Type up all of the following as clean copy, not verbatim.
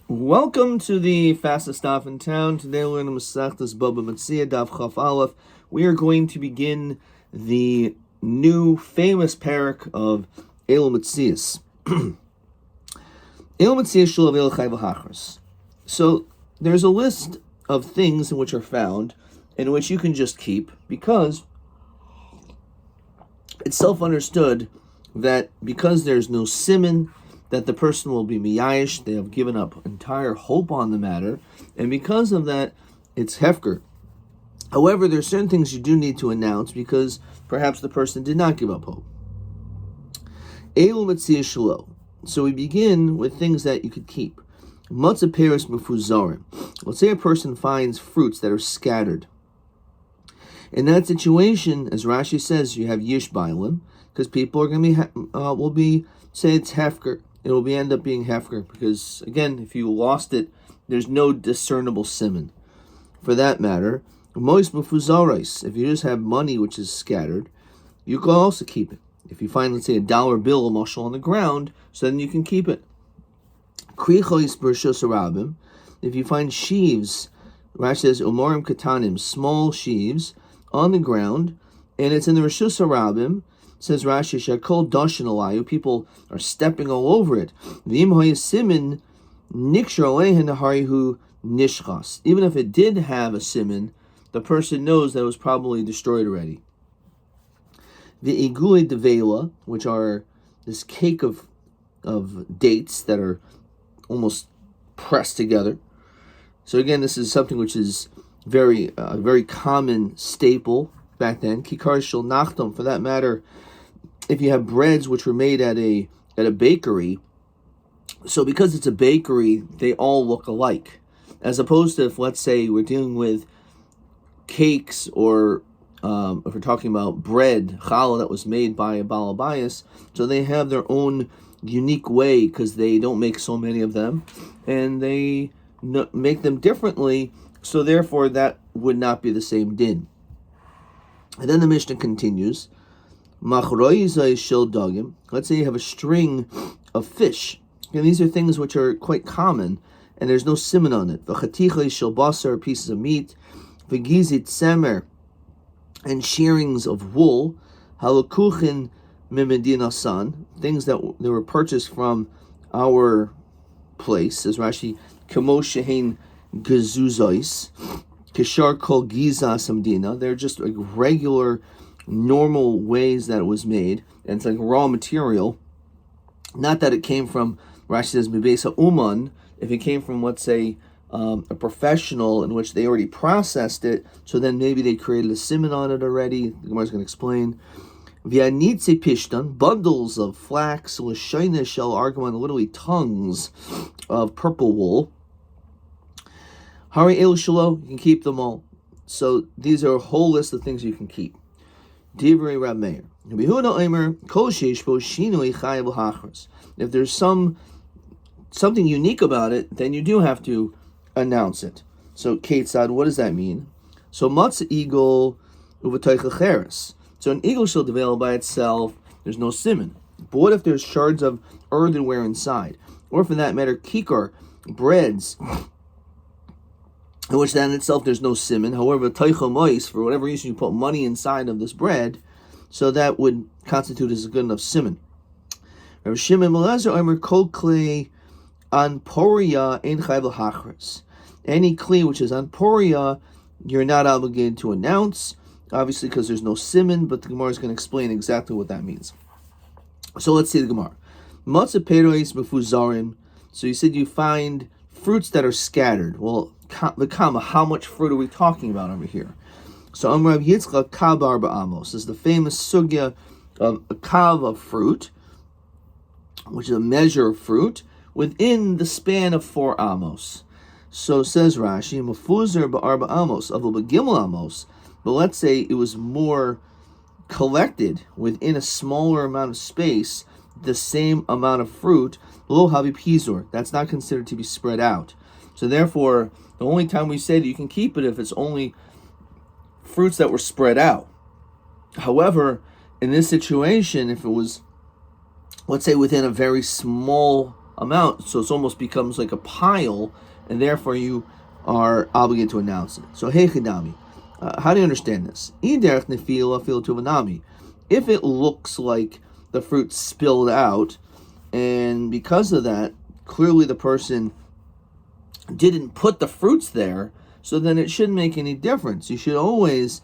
Welcome to the fastest stop in town. Today we're in Masechtas Bava Metzia Daf Chaf Aleph. We are going to begin the new famous parak of El Metzias. El Metzias Shulav El Chai V'Hachros. So there's a list of things in which are found in which you can just keep because it's self-understood that because there's no siman, that the person will be miyayish, they have given up entire hope on the matter, and because of that, it's hefker. However, there are certain things you do need to announce because perhaps the person did not give up hope. Elu Metzia Shelo. So we begin with things that you could keep. Matzah peros mefuzarim. Let's say a person finds fruits that are scattered. In that situation, as Rashi says, you have yish bailim, because people are going to be say it's hefker. It will end up being hefker because, again, if you lost it, there's no discernible siman. For that matter, mois mefuzaris. If you just have money which is scattered, you can also keep it. If you find, let's say, $1 bill, a mashal on the ground, so then you can keep it. Krichois b'rshos harabim. If you find sheaves, Rashi says umorim katanim, small sheaves on the ground, and it's in the reshus harabim. Says Rashi, Shakol Dashin Alayu, people are stepping all over it. V'im simin nikshar alehen harihu nishchas. Even if it did have a simin, the person knows that it was probably destroyed already. The igule devela, which are this cake of dates that are almost pressed together. So again, this is something which is very common staple back then. Kikar shel nachtom, for that matter. If you have breads which were made at a bakery, so because it's a bakery, they all look alike. As opposed to if, let's say, we're dealing with cakes or if we're talking about bread, challah, that was made by a balabayas, so they have their own unique way because they don't make so many of them, and they make them differently, so therefore that would not be the same din. And then the Mishnah continues, let's say you have a string of fish. And these are things which are quite common, and there's no siman on it. Basar, pieces of meat, v'gizit semer, and shearings of wool, halakuchin mimedinasan, things that they were purchased from our place, says Rashi, kamo shehein gezuzois, kishar kol gizas amdina. They're just like regular normal ways that it was made, and it's like raw material. Not that it came from, Rashi says, mibesa uman, if it came from, let's say, a professional in which they already processed it, so then maybe they created a siman on it already. The Gemara is going to explain. V'anitze pishtan, bundles of flax, l'shayna shel argaman, literally tongues of purple wool. Hari el shalo, you can keep them all. So these are a whole list of things you can keep. Divrei Rab Meir. If there's something unique about it, then you do have to announce it. So Ketzad, what does that mean? So matzah eagle uvatoicha cheres. So an eagle shall develop by itself. There's no siman. But what if there's shards of earthenware inside, or for that matter, kikar, breads, in which that in itself there's no siman. However, teicha mois, for whatever reason you put money inside of this bread, so that would constitute as a good enough siman. Rabbi Shimon Melazer Omer kol klei an poria ein chayv l'hachris. Any kli which is on poria, you're not obligated to announce, obviously because there's no siman, but the Gemara is going to explain exactly what that means. So let's see the Gemara. Matzah perois mefuzarim. So you said you find fruits that are scattered. Well, the kama, how much fruit are we talking about over here? So Amrav Yitzchak kav arba amos. This is the famous sugya of a kav of fruit, which is a measure of fruit, within the span of 4 amos. So says Rashi, Mafuzer ba'arba amos, avul b'gimel amos. But let's say it was more collected within a smaller amount of space, the same amount of fruit, lo havi pizor. That's not considered to be spread out. So therefore, the only time we say that you can keep it if it's only fruits that were spread out. However, in this situation, if it was, let's say, within a very small amount, so it almost becomes like a pile, and therefore you are obligated to announce it. So heichidami, how do you understand this? If it looks like the fruit spilled out, and because of that, clearly the person didn't put the fruits there, so then it shouldn't make any difference. You should always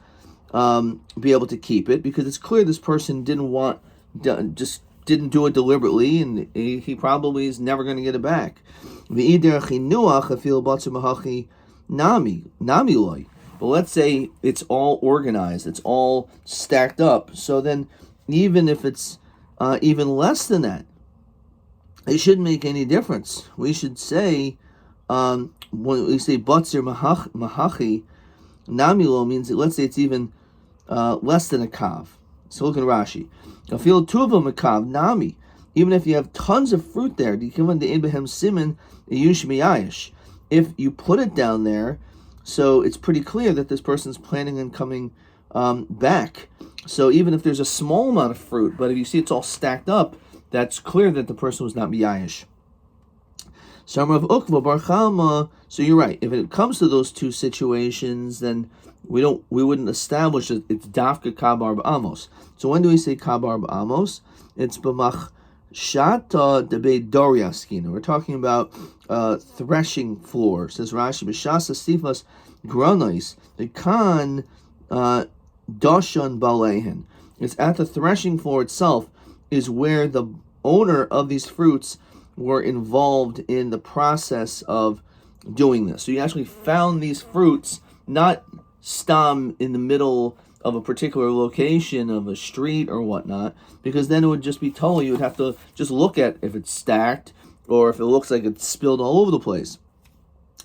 be able to keep it, because it's clear this person just didn't do it deliberately, and he probably is never going to get it back. But let's say it's all organized, it's all stacked up, so then even if it's even less than that, it shouldn't make any difference. We should say, when we say batzir mahachi, namilo means that, let's say it's even less than a kav. So look at Rashi. Afil tuva makav nami. Even if you have tons of fruit there, if you put it down there, so it's pretty clear that this person's planning on coming back. So even if there's a small amount of fruit, but if you see it's all stacked up, that's clear that the person was not miyayish. So you're right. If it comes to those two situations, then we wouldn't establish that it's dafka kabar ba'amos. So when do we say kabar ba'amos? It's b'mach shata debe doriaskina. We're talking about threshing floor. Says Rashi, b'shasa sifas granais the kan dashan balehen. It's at the threshing floor itself is where the owner of these fruits were involved in the process of doing this. So you actually found these fruits, not stam in the middle of a particular location of a street or whatnot, because then it would just be told. You would have to just look at if it's stacked or if it looks like it's spilled all over the place.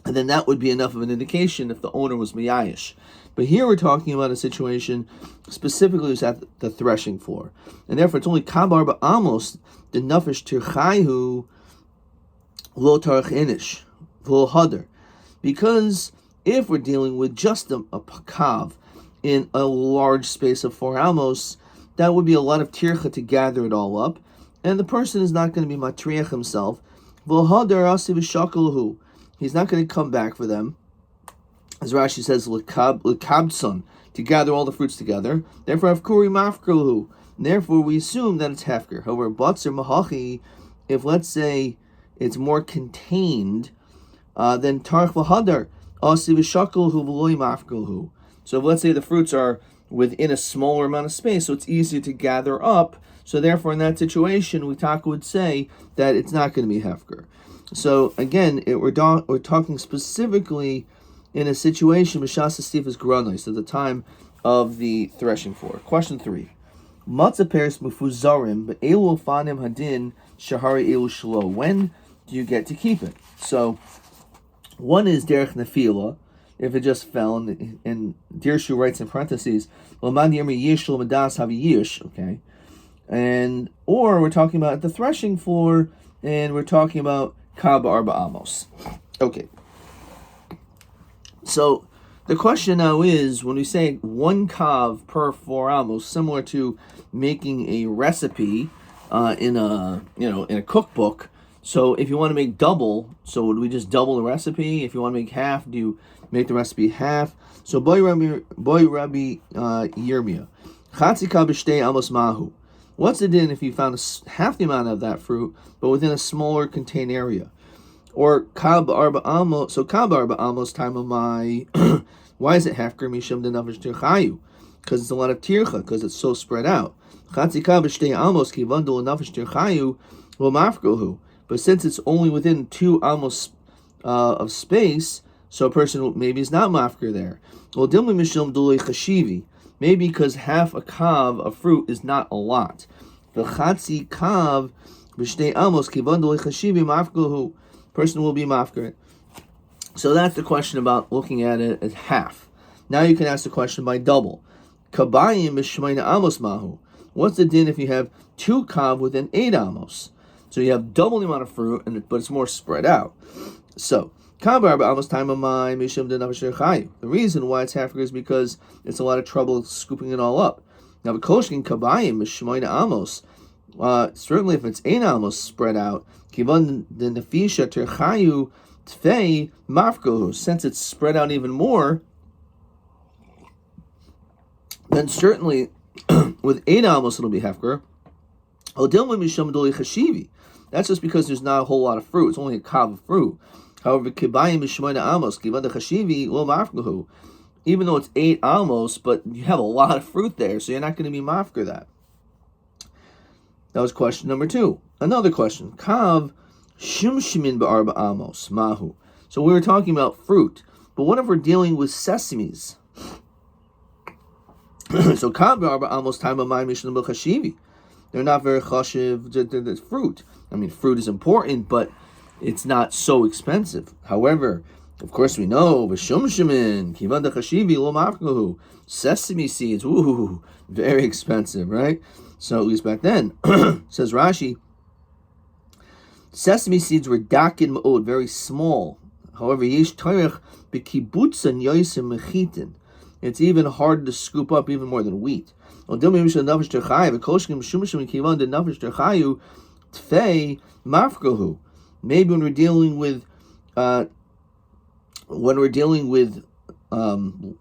And then that would be enough of an indication if the owner was miyayish. But here we're talking about a situation specifically was at the threshing floor. And therefore it's only kabar ba'amos, the nafish tirchaihu lo tarach inish, lo hadar. Because if we're dealing with just a kav in a large space of 4 amos, that would be a lot of tircha to gather it all up. And the person is not going to be matriach himself. Lo hadar asiv shakalhu. He's not going to come back for them. As Rashi says, l'kabson, to gather all the fruits together. Therefore, avkuri mafkerhu. Therefore, we assume that it's hefker. However, batzer mahachi, if let's say it's more contained, then tarch v'hadar, asi v'shakelhu v'loi mafkerhu. So if let's say the fruits are within a smaller amount of space, so it's easier to gather up. So therefore, in that situation, Taka would say that it's not going to be hefker. So again, we're talking specifically in a situation b'shas stifas granos at the time of the threshing floor. Question 3: Matzah peres mufuzarim be'elu fanim hadin shahari elu shelo. When do you get to keep it? So one is derech nefila, if it just fell, and Dirshu writes in parentheses, "L'man yermi yish l'madas havi yish." Okay, and or we're talking about at the threshing floor, and we're talking about Kab Arba Amos. Okay. So the question now is, when we say 1 kav per 4 amos, similar to making a recipe in a cookbook. So if you want to make double, so would we just double the recipe? If you want to make half, do you make the recipe half? So boy Rabbi Yirmiyah, Chatzi kav b'shtei amos mahu. What's it in if you found half the amount of that fruit, but within a smaller contained area? Or kab arba amos. So kab arba amos time of my. Why is it hefker mishum de nafish tirchayu? Because it's a lot of tircha, because it's so spread out. Chatzi kab b'shtei amos ki vandul nafish tirchayu lo mafkohu. But since it's only within 2 amos of space, so a person maybe is not mafker there. Well, dilma mishum dulei chashivi. Maybe because half a kav of fruit is not a lot. The chatzi kav b'shtei amos kivan dulei chashivi mafkahu. Person will be mafker. So that's the question about looking at it as half. Now you can ask the question by double. Kabayim b'shmeina amos mahu. What's the din if you have 2 kav within 8 amos? So you have double the amount of fruit, but it's more spread out. So the reason why it's half is because it's a lot of trouble scooping it all up. Now, v'koshkin kabayim mishmoina amos. Certainly if it's ein amos spread out, kivan the nefisha terchayu tfei mafkohu, since it's spread out even more, then certainly with ein amos it'll be hefker. That's just because there's not a whole lot of fruit. It's only a kav of fruit. However, even though it's 8 amos, but you have a lot of fruit there, so you're not going to be mafker that. That was question number 2. Another question. Kav shumshimin ba'arba amos mahu. So we were talking about fruit, but what if we're dealing with sesames? So kav ba'arba amos time of my mission b'chashivi. They're not very chashiv. They're fruit. I mean, fruit is important, but it's not so expensive. However, of course, we know v'shumshimin kivan dechashivi lo mafkahu, sesame seeds. Ooh, very expensive, right? So at least back then, says Rashi, sesame seeds were dakin ma'od, very small. However, yesh toirech b'kibutzan yosim mechitin. It's even hard to scoop up, even more than wheat. Maybe when we're dealing with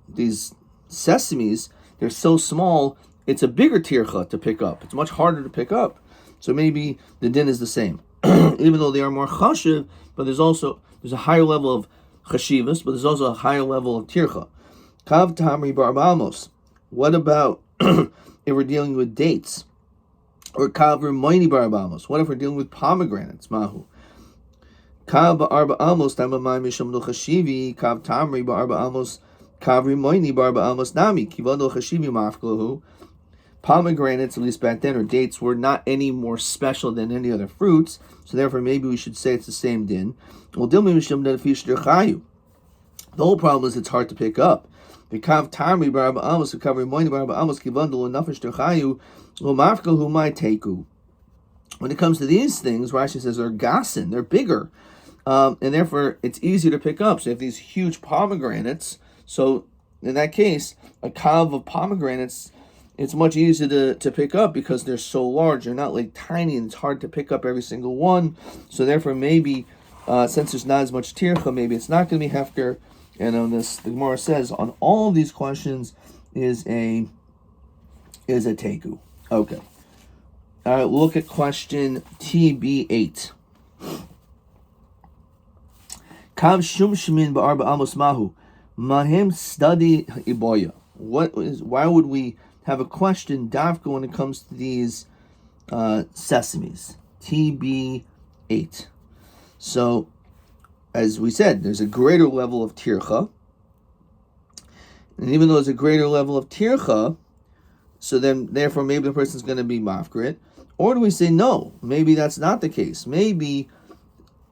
these sesames, they're so small, it's a bigger tircha to pick up. It's much harder to pick up. So maybe the din is the same. Even though they are more chashiv, but there's a higher level of chashivas, but there's also a higher level of tircha. Kav tamri barbamos. What about if we're dealing with dates? Or kav rimoini barbamos. What if we're dealing with pomegranates? Mahu. Kav arba amos tamamai misham no chashivi. Kav tamri barba amos. Kav rimoini barba amos nami. Kivado chashivi mafklahu. Pomegranates, at least back then, or dates, were not any more special than any other fruits. So therefore, maybe we should say it's the same din. Well, the whole problem is it's hard to pick up. When it comes to these things, Rashi says they're gasin, they're bigger, and therefore it's easier to pick up. So you have these huge pomegranates. So in that case, a kav of pomegranates, it's much easier to pick up because they're so large. They're not like tiny, and it's hard to pick up every single one. So therefore, maybe since there's not as much tircha, maybe it's not going to be hefker. And on this, the Gemara says on all of these questions is a teku. Okay. All right. Look at question TB8. Kav shum shemin ba'arba amos mahu mahem study iboya. Why would we have a question dafka when it comes to these sesames? TB8. So, as we said, there's a greater level of tircha. And even though there's a greater level of tircha, so then, therefore, maybe the person's going to be mafkarit. Or do we say, no, maybe that's not the case. Maybe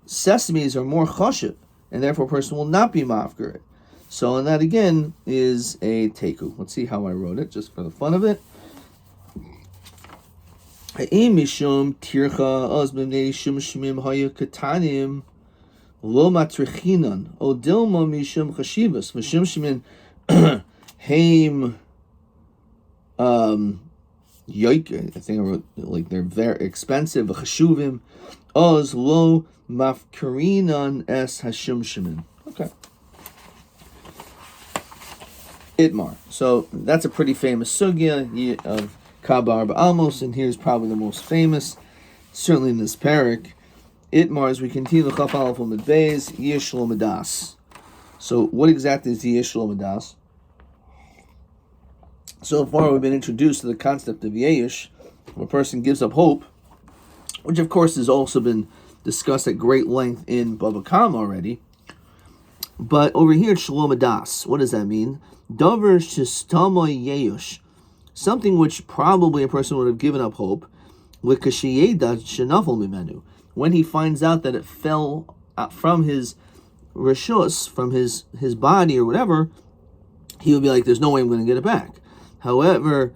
sesames are more chashiv, and therefore a person will not be mafkarit. So, and that again is a teku. Let's see how I wrote it, just for the fun of it. Ha'im mishum tircha oz b'mnei shum shmim haya katanim lo matrichinan o dilma mishum chashivas v'shum shmin haim yoik. I think I wrote like they're very expensive v'chashuvim oz lo mafkarinan es hashum shmin. Okay. Itmar. So that's a pretty famous sugya of Kabar Ba'amos, and here's probably the most famous, certainly in this parak. Itmar, as we continue the Chaf Aleph Amud Beis, Yesh Lo Medas. So what exactly is Yesh Lo Medas? So far we've been introduced to the concept of Yesh, where a person gives up hope, which of course has also been discussed at great length in Bava already. But over here it's Shalom Adas. What does that mean? Dover Shistamo Yesh. Something which probably a person would have given up hope. When he finds out that it fell from his rishus, from his body or whatever, he would be like, there's no way I'm going to get it back. However,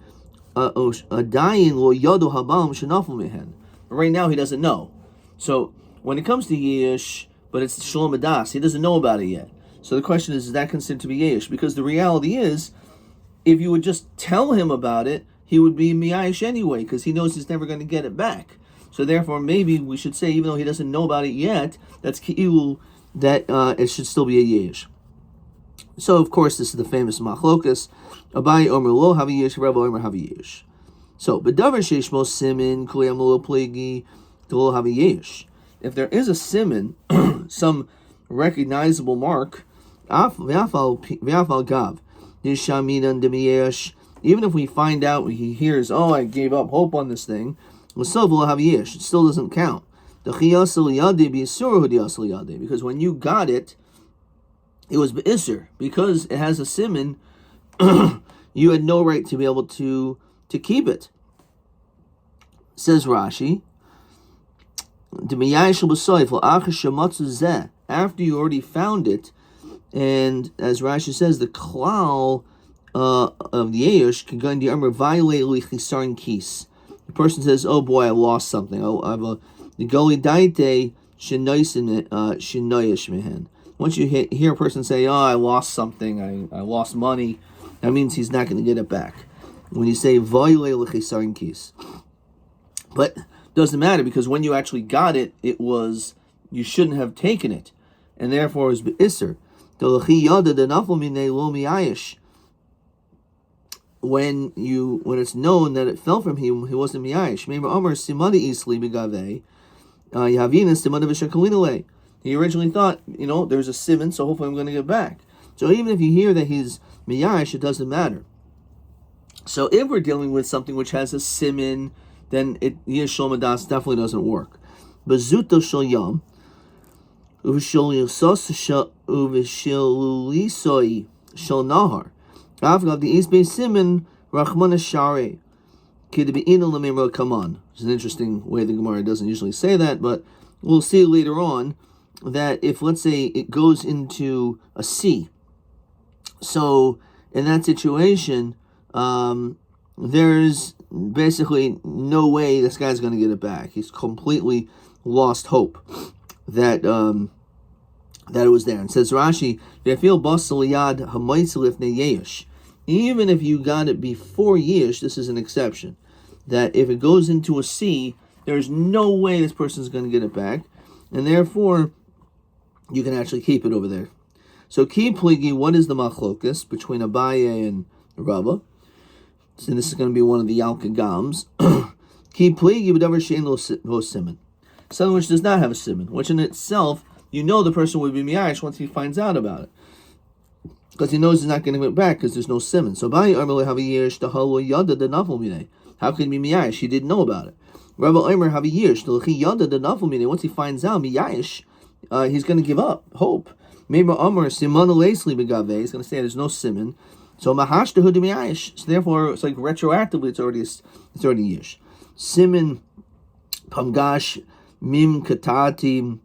right now he doesn't know. So when it comes to Yesh, but it's Shalom Adas, he doesn't know about it yet. So the question is that considered to be Yesh? Because the reality is, if you would just tell him about it, he would be miyayish anyway, because he knows he's never going to get it back. So therefore, maybe we should say, even though he doesn't know about it yet, that's ki'il, that it should still be a yesh. So of course, this is the famous machlokas. Abai omer lo haviyesh, Rabbi omer haviyesh. So, b'davar sheishmo simin kuliyam lo plegi lo haviyesh. If there is a simin, some recognizable mark, v'afal gav, nishaminan demiyesh. Even if we find out, he hears, oh, I gave up hope on this thing, it still doesn't count. Because when you got it, it was be'isr. Because it has a simin, you had no right to be able to keep it. Says Rashi, after you already found it, and as Rashi says, the klal of the Yesh can go into the armor violate lichisarin kis. The person says, "Oh boy, I lost something. I have a negoli daite shenoyish mehen." Once you hear a person say, "Oh, I lost something. I lost money," that means he's not going to get it back. When you say violate lichisarin kis, but doesn't matter, because when you actually got it, you shouldn't have taken it, and therefore it's be'isr. When it's known that it fell from him, he wasn't miyayish. He originally thought, there's a siman, so hopefully I'm going to get back. So even if you hear that he's miyayish, it doesn't matter. So if we're dealing with something which has a siman, then Yishol Madas definitely doesn't work. Bazuto shel yam, uv'shel yisos uv'shel shel nahar. Avgav the isbei siman rachman ashare kidbeina lemimra kaman. It's an interesting way the Gemara doesn't usually say that, but we'll see later on that if, let's say, it goes into a sea, so in that situation, there's basically no way this guy's going to get it back. He's completely lost hope that it was there. And says Rashi, even if you got it before yesh, this is an exception. That if it goes into a sea, there's no way this person's going to get it back, and therefore you can actually keep it over there. So ki pligi, what is the machlokas between Abaye and Rava? So this is going to be one of the Yalka Gams. Ki pligi b'davar she'en lo siman. Something which does not have a siman, which in itself, the person would be miyayish once he finds out about it, because he knows he's not getting it back because there's no siman. So Abaye Omer haviyesh tahalo yada the nafal minei. How can he be miyayish? He didn't know about it. Rabbi Omer haviyesh l'chi yada the nafal minei. Once he finds out miyayish, he's going to give up hope. Maybe Omer siman leisli begave. He's going to say there's no siman. So mahashtahu de miyayish. So therefore, it's like retroactively, it's already yish. Siman pamgash mim katati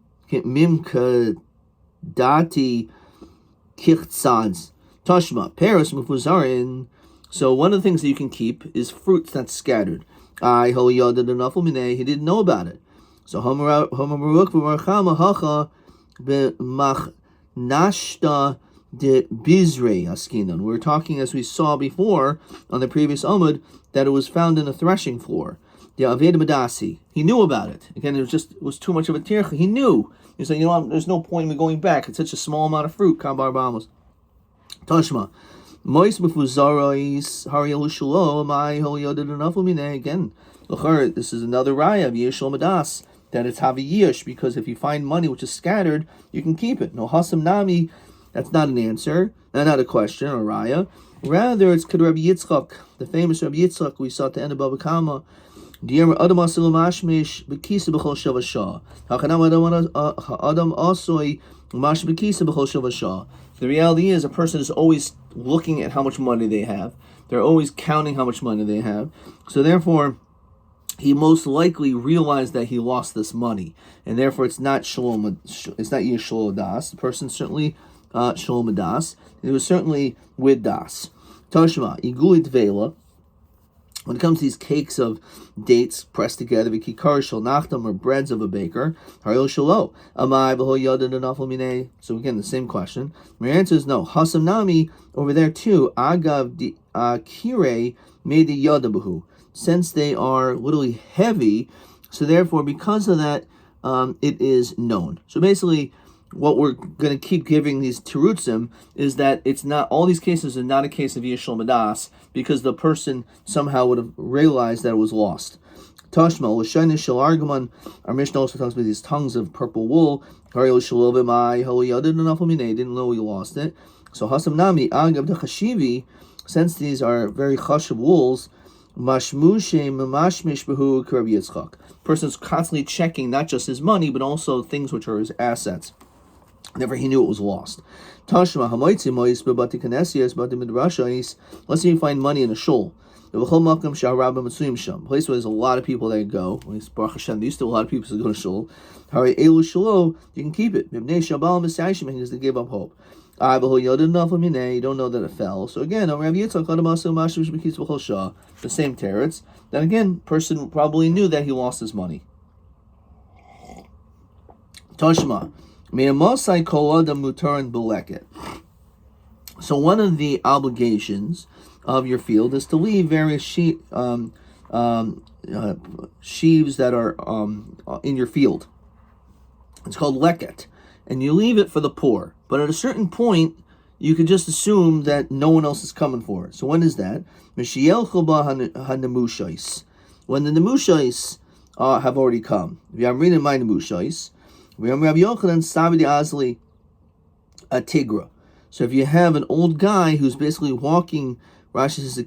kichtzads tashma paris mufuzarin. So one of the things that you can keep is fruits that's scattered. He didn't know about it. So nashta de bizre askinan. We were talking, as we saw before on the previous Amud, that it was found in a threshing floor. The Aved Madasi. He knew about it. Again, it was too much of a tircha. He knew. He said, there's no point in me going back. It's such a small amount of fruit. Kabar Bamos. Tashma. Mois Mufuzarais Harielu Shalom. I Holiyodid enough of me. Again, this is another raya of Yeshul Madas, that it's Haviyish, because if you find money which is scattered, you can keep it. No Hasam Nami. That's not an answer, not a question or raya. Rather, it's Kid Rabbi Yitzchak, the famous Rabbi Yitzchak we saw at the end of Bava Kama. The reality is, a person is always looking at how much money they have. They're always counting how much money they have. So therefore, he most likely realized that he lost this money, and therefore it's not Shalom. It's not Yeshul Das. The person certainly Shalom Das. It was certainly with Das. Tashma Igulit Vela. When it comes to these cakes of dates pressed together, vikikar shel nachtam, or breads of a baker, haril shelo, amai b'ho yada denafel minei. So again, the same question. My answer is no. Hasam nami over there too. Agav kire made the yada b'hu. Since they are literally heavy, so therefore because of that, it is known. So basically, what we're going to keep giving these terutzim is that it's not, all these cases are not a case of yishol madas, because the person somehow would have realized that it was lost. Tashma, l'shaynish shel argaman, our Mishnah also talks about these tongues of purple wool. Didn't know we lost it. So hasam nami, agav de chashivi, since these are very chashiv wools, mashmushe mamashmish behu k'Rabbi Yitzchak. Person's constantly checking not just his money, but also things which are his assets. Therefore, he knew it was lost. Tashma hamoitzi mois bebati kanesias bati midrashais. Let's say you find money in a shul. Place where there's a lot of people that go. At least Baruch Hashem, there used to be a lot of people that go to shul. Hare elu shul, you can keep it. Because they gave up hope. You don't know that it fell. So again, the same teretz. Then again, person probably knew that he lost his money. Tashma. So one of the obligations of your field is to leave various sheaves that are in your field. It's called leket, and you leave it for the poor. But at a certain point, you can just assume that no one else is coming for it. So when is that? When the nemushais have already come. I'm reading my nemushais. So if you have an old guy who's basically walking, Rashi says,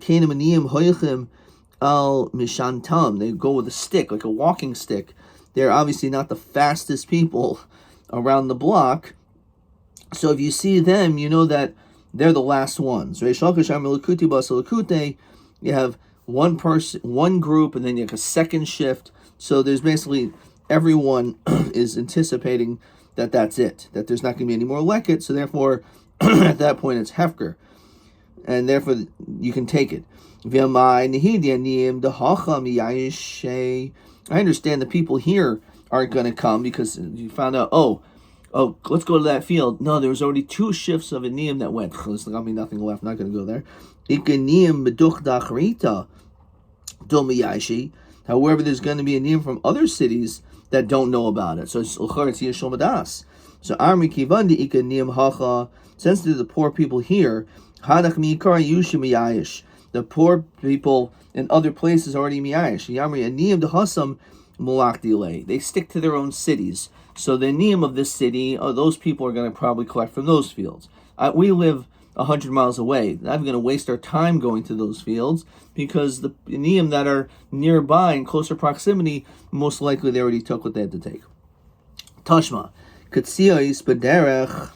al mishantam, they go with a stick, like a walking stick. They're obviously not the fastest people around the block. So if you see them, you know that they're the last ones. You have one person, one group, and then you have a second shift. So there's basically everyone is anticipating that that's it, that there's not going to be any more leket, so therefore, at that point, it's hefker, and therefore, you can take it. I understand the people here aren't going to come because you found out, oh, let's go to that field. No, there was already 2 shifts of a niyam that went. There's going to be nothing left, not going to go there. However, there's going to be a niyam from other cities that don't know about it. So it's yishol madas. So Amri Kivandi Ika Niyam Hacha, since they're the poor people here, Hadach Mikar Yushim Miyayish. The poor people in other places already Miyayish. Yamri Aniyam Dehasam Mulak Delay. They stick to their own cities. So the Niyam of this city, those people are going to probably collect from those fields. We live 100 miles away. I'm going to waste our time going to those fields because the niyam that are nearby in closer proximity, most likely they already took what they had to take. Tashma, katsiyos b'derech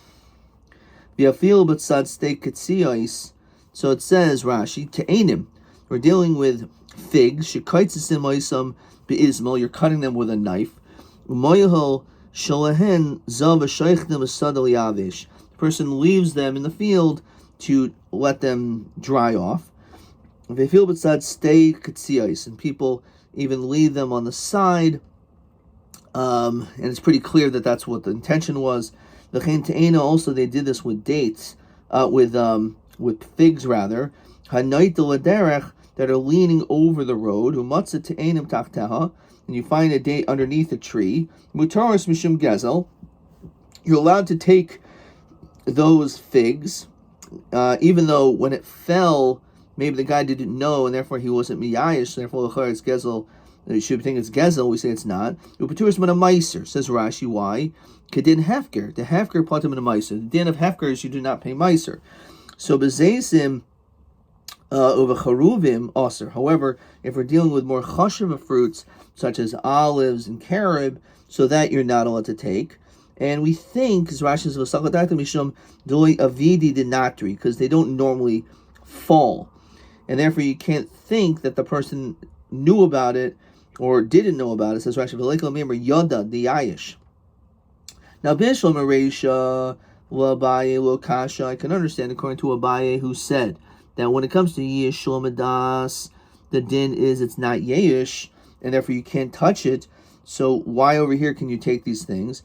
v'afil b'tzad steak katsiyos. So it says Rashi te'enim. We're dealing with figs. Shekaitzis in moisam be'izmal. You're cutting them with a knife. Umoyahol shalahen zav shaychnem asadal yavish. The person leaves them in the field to let them dry off. They feel beside stay katsiyos, and people even leave them on the side. And it's pretty clear that that's what the intention was. The chen te'ena also, they did this with dates, with figs rather. Hanait l'derech, that are leaning over the road. Umatzah te'enim tachteha, and you find a date underneath a tree. Mutaris mishum gezel, you're allowed to take those figs, even though when it fell, maybe the guy didn't know, and therefore he wasn't miyayish, therefore it's gezel. You should think it's gezel. We say it's not. Upaturis min a meiser, says Rashi. Why? Kedin hefker. The hefker patim min a meiser. The din of hefker is you do not pay meiser. So bezeisim over charuvim aser. However, if we're dealing with more chashuva fruits such as olives and carob, so that you're not allowed to take. And we think, as Rashi says, mishum doi avidi dinatri, because they don't normally fall, and therefore you can't think that the person knew about it or didn't know about it. Says Rashi, remember yoda diayish. Now bishlam areisha l'Abaye l'Kasha, I can understand according to Abaye, who said that when it comes to yishol madas, the din is it's not yesh, and therefore you can't touch it. So why over here can you take these things?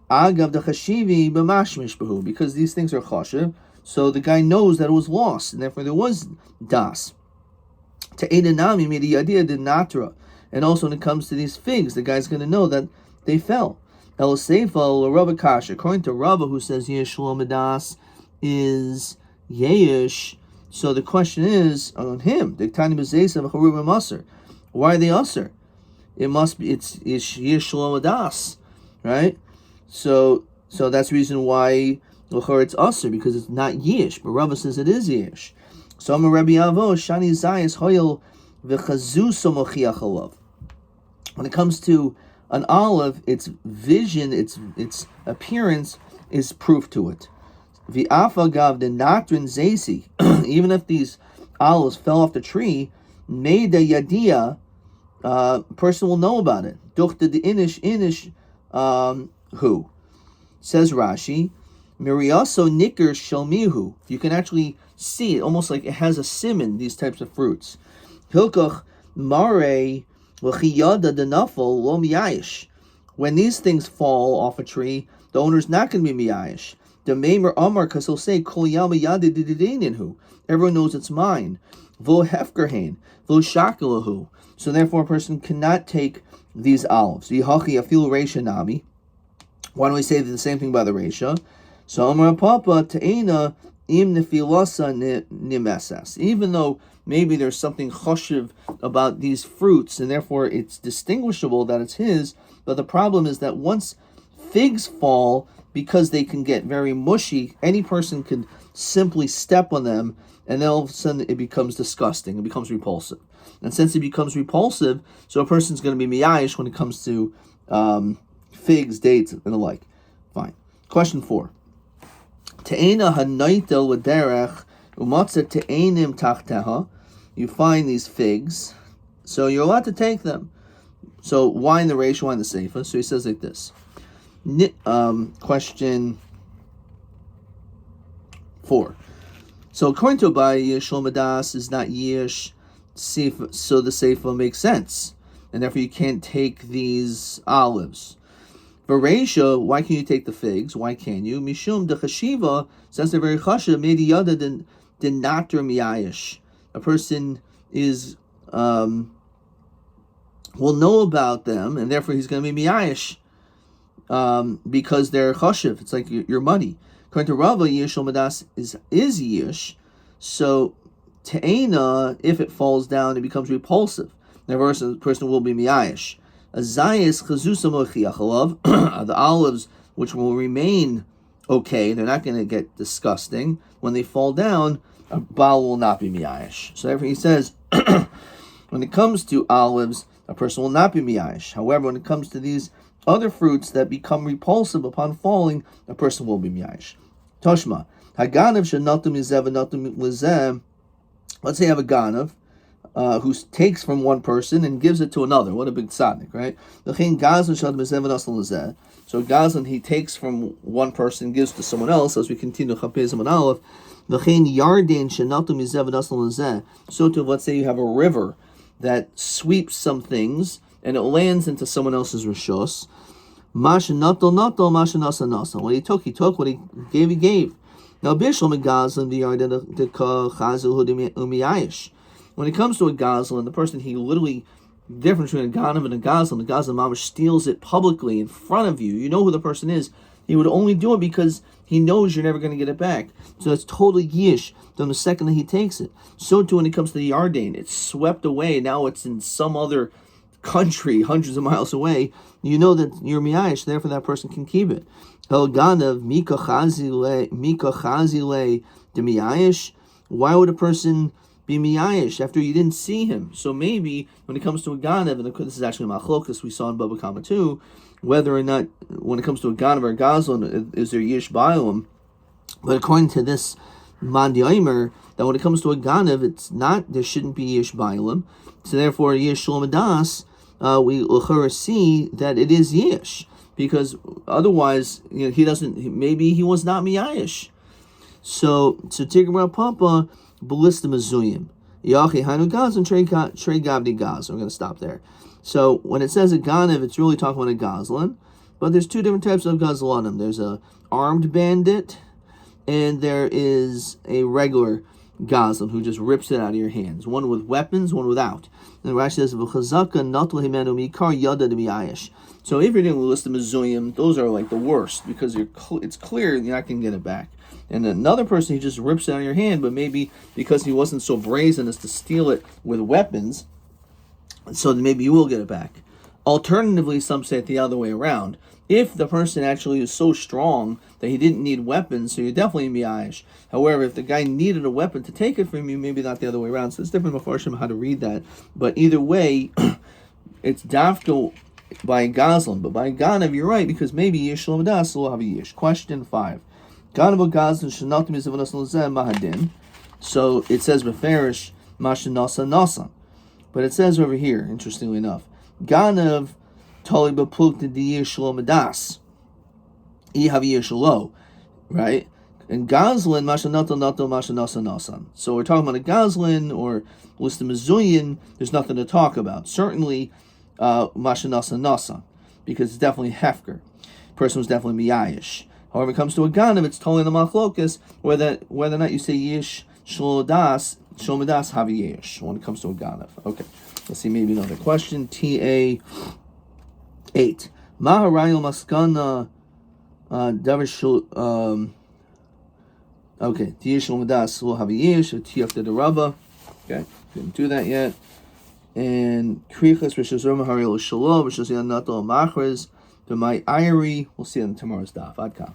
Agav the chashivi b'mashmish behu, because these things are chashiv. So the guy knows that it was lost, and therefore there was das. Te'edanami made the idea de natra, and also when it comes to these figs, the guy's going to know that they fell. El seifa l'Rava kasha, according to Rava, who says yesh lo medas is yesh. So the question is on him. Why are they usher? It must be it's yesh lo medas, right? So that's the reason why it's usher, because it's not yesh, but Rava says it is yesh. So I'm a Rabbi Avo shani zayis hoyel v'chazuso mochiach alav. When it comes to an olive, its vision, its appearance is proof to it. V'afagav the natrin zesi, even if these olives fell off the tree, made the yadia, person will know about it. Duchta the inish who says Rashi, miriaso nikr shelmihu. You can actually see it, almost like it has a simon. These types of fruits. Hilkach mare l'chiyada denafel lo miyayish. When these things fall off a tree, the owner's not going to be miyayish. The maimer amar, because he'll say kol yama yada dididaninhu. Everyone knows it's mine. Vo hefkerhain vo shakalahu. So therefore, a person cannot take these olives. Yihachi afilu reisha nami. Why don't we say the same thing by the reisha? So amar papa te'ena im nefilasa nimesas. Even though maybe there's something choshev about these fruits, and therefore it's distinguishable that it's his, but the problem is that once figs fall, because they can get very mushy, any person can simply step on them, and then all of a sudden it becomes disgusting, it becomes repulsive. And since it becomes repulsive, so a person's going to be miyayish when it comes to figs, dates, and the like. Fine. Question 4. Te'ena hanoitel l'derech umatza te'enim tachteha. You find these figs, so you're allowed to take them. So why in the Reish, why in the Seifa? So he says like this. Question 4. So according to Abai, yesh lo medas is not yesh, so the Seifa makes sense, and therefore you can't take these olives. Bereisha, why can you take the figs? Why can you? Mishum de chashiva, since they're very chashiv, maybe yada den natr miyayish. A person is will know about them, and therefore he's going to be miyayish because they're chashiv. It's like your money. According to Rava, yesh lo medas is yesh. So te'ena, if it falls down, it becomes repulsive. Therefore, the person will be miyayish. Azayis chazusa mochiach alav, the olives which will remain okay, they're not going to get disgusting. When they fall down, a baal will not be miyayish. So therefore he says, when it comes to olives, a person will not be miyayish. However, when it comes to these other fruits that become repulsive upon falling, a person will be miyayish. Toshma, haganav shenatum yizeh v'natum lizeh. Let's say you have a ganav who takes from one person and gives it to another. What a big tzaddik, right? So Gazlan, he takes from one person, gives to someone else, as we continue Chapezim and Aleph. So too, let's say you have a river that sweeps some things, and it lands into someone else's rishos. What he took, what he gave. Now, Bishlam and Gazlan, the Yarden, the Chazil Umiyayish. When it comes to a Gazlan, the person, he literally, the difference between a Ganav and a Gazlan, the Gazlan mamash steals it publicly in front of you. You know who the person is. He would only do it because he knows you're never going to get it back. So it's totally yish from the second that he takes it. So too when it comes to the Yarden, it's swept away. Now it's in some other country, hundreds of miles away. You know that you're miyayish, therefore that person can keep it. El Ganav, Mika Chazile de miyayish. Why would a person be miyayish after you didn't see him? So maybe when it comes to a ganav, and this is actually machlokas we saw in Bava Kama too, whether or not when it comes to a ganav or a gazlan, is there yish ba'olam? But according to this Mandi Aimer, that when it comes to a ganav, it's not, there shouldn't be yish ba'olam. So therefore yish lo medas, we l'chara see that it is yish, because otherwise, he doesn't. Maybe he was not miyayish. So Tigr Papa. Balista Mazuyim. Yachi Hainu Gaz and Trey Gabdi Gaz. I'm going to stop there. So when it says a Ganav, it's really talking about a Gazlan. But there's two different types of Gazlanim. There's a armed bandit, and there is a regular Gazlan who just rips it out of your hands. One with weapons, one without. And Rashi says, "V'chazaka natul himenu mikar yada de mi'ayish." So if you're doing a list of mezuyim, those are like the worst because it's clear you're not going to get it back. And another person, he just rips it out of your hand, but maybe because he wasn't so brazen as to steal it with weapons, so then maybe you will get it back. Alternatively, some say it the other way around. If the person actually is so strong that he didn't need weapons, so you're definitely mi'ayish. However, if the guy needed a weapon to take it from you, maybe not the other way around. So it's different Mefarshim how to read that. But either way, it's dafka by Gazlan. But by Ganav, you're right, because maybe Yish Lomadas will have a Yish. Question 5. Ganav Gazlan Shanatim Yizavanas Lozem Mahadin. So it says Beferish Mashanasa Nasa. But it says over here, interestingly enough, Ganav Tali Bapukta Di Yish Lomadas. Ihav Yish Lo. Right? And Gazlan, Mashanato Nato Mashanasa Nasan. So we're talking about a Gazlan or list of Mizuyin, there's nothing to talk about. Certainly, Mashanasa Nasa, because it's definitely Hefker. Person was definitely Miyayish. However, it comes to a Ganav, it's totally the Machlokas, whether or not you say Yish Shlomadas Havi Yish when it comes to a Ganav. Okay, let's see, maybe another question. TA 8. Maharayil Maskana Davish okay, Tiyish Lomadas will have a Yish, Tiyaf de Rabba. Okay, didn't do that yet. And Krichas Rishazur Maharayil Shalom, Rishazir Nato Machres, the my Irie. We'll see you on tomorrow's daf. Adka.